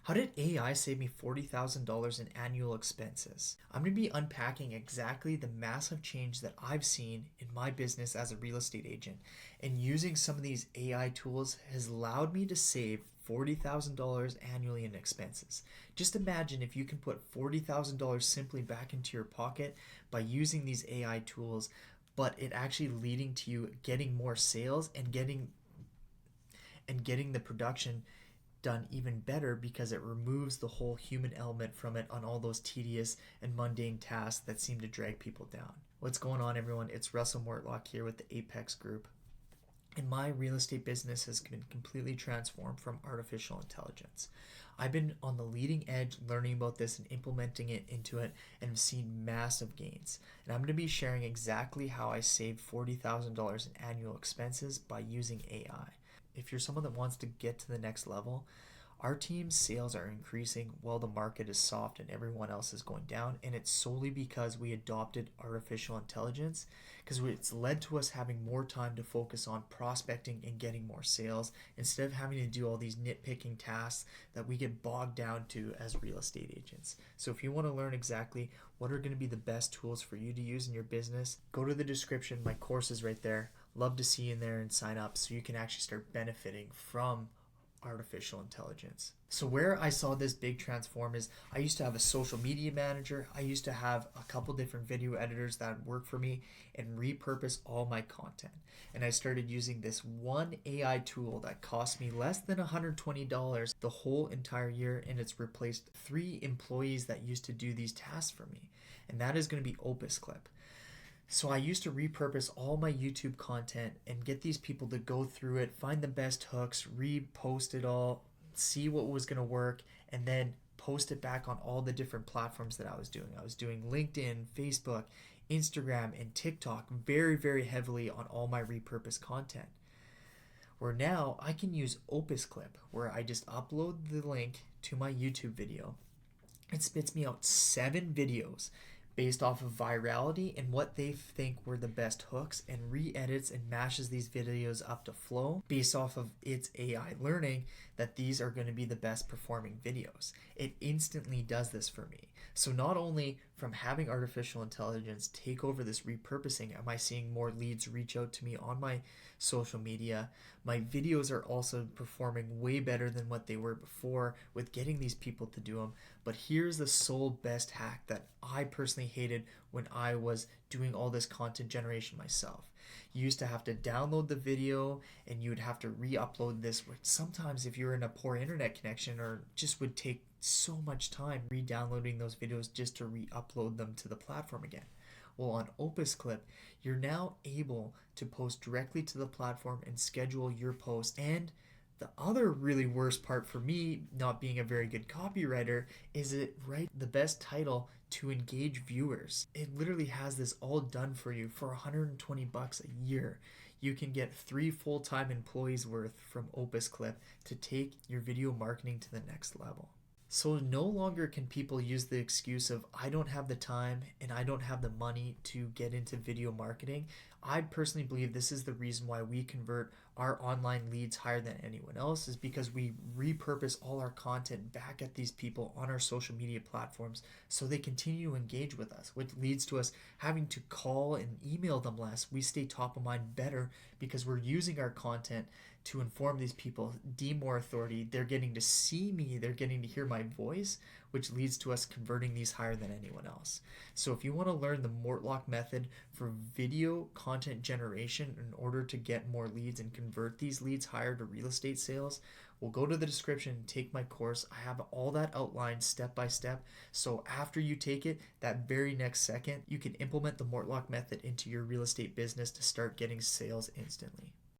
How did AI save me $40,000 in annual expenses? I'm going to be unpacking exactly the massive change that I've seen in my business as a real estate agent. And using some of these AI tools has allowed me to save $40,000 annually in expenses. Just imagine if you can put $40,000 simply back into your pocket by using these AI tools, but it actually leading to you getting more sales and getting the production done even better because it removes the whole human element from it on all those tedious and mundane tasks that seem to drag people down. What's going on, everyone? It's Russell Mortlock here with the Apex Group. And my real estate business has been completely transformed from artificial intelligence. I've been on the leading edge learning about this and implementing it into it and have seen massive gains. And I'm going to be sharing exactly how I saved $40,000 in annual expenses by using AI. If you're someone that wants to get to the next level, our team's sales are increasing while the market is soft and everyone else is going down, and it's solely because we adopted artificial intelligence, because it's led to us having more time to focus on prospecting and getting more sales instead of having to do all these nitpicking tasks that we get bogged down to as real estate agents. So if you want to learn exactly what are going to be the best tools for you to use in your business, go to the description. My course is right there. Love to see you in there and sign up so you can actually start benefiting from artificial intelligence. So where I saw this big transform is I used to have a social media manager. I used to have a couple different video editors that work for me and repurpose all my content. And I started using this one AI tool that cost me less than $120 the whole entire year, and it's replaced 3 employees that used to do these tasks for me. And that is going to be Opus Clip. So I used to repurpose all my YouTube content and get these people to go through it, find the best hooks, repost it all, see what was going to work, and then post it back on all the different platforms that I was doing. I was doing LinkedIn, Facebook, Instagram, and TikTok very, very heavily on all my repurposed content. Where now I can use Opus Clip, where I just upload the link to my YouTube video. It spits me out 7 videos based off of virality and what they think were the best hooks, and re-edits and mashes these videos up to flow based off of its AI learning that these are going to be the best performing videos. It instantly does this for me. So not only from having artificial intelligence take over this repurposing am I seeing more leads reach out to me on my social media, my videos are also performing way better than what they were before with getting these people to do them. But here's the sole best hack that I personally hated when I was doing all this content generation myself. You used to have to download the video and you would have to re-upload this, which sometimes if you're in a poor internet connection or just would take so much time re-downloading those videos just to re-upload them to the platform again. Well, on Opus Clip, you're now able to post directly to the platform and schedule your post. And the other really worst part for me, not being a very good copywriter, is it write the best title to engage viewers. It literally has this all done for you for $120 a year. You can get 3 full-time employees worth from Opus Clip to take your video marketing to the next level. So no longer can people use the excuse of I don't have the time and I don't have the money to get into video marketing. I personally believe this is the reason why we convert our online leads higher than anyone else, is because we repurpose all our content back at these people on our social media platforms so they continue to engage with us, which leads to us having to call and email them less. We stay top of mind better because we're using our content to inform these people, deem more authority. They're getting to see me, they're getting to hear my voice, which leads to us converting these higher than anyone else. So if you want to learn the Mortlock method for video content generation in order to get more leads and convert these leads higher to real estate sales, well, go to the description and take my course. I have all that outlined step by step. So after you take it, that very next second, you can implement the Mortlock method into your real estate business to start getting sales instantly.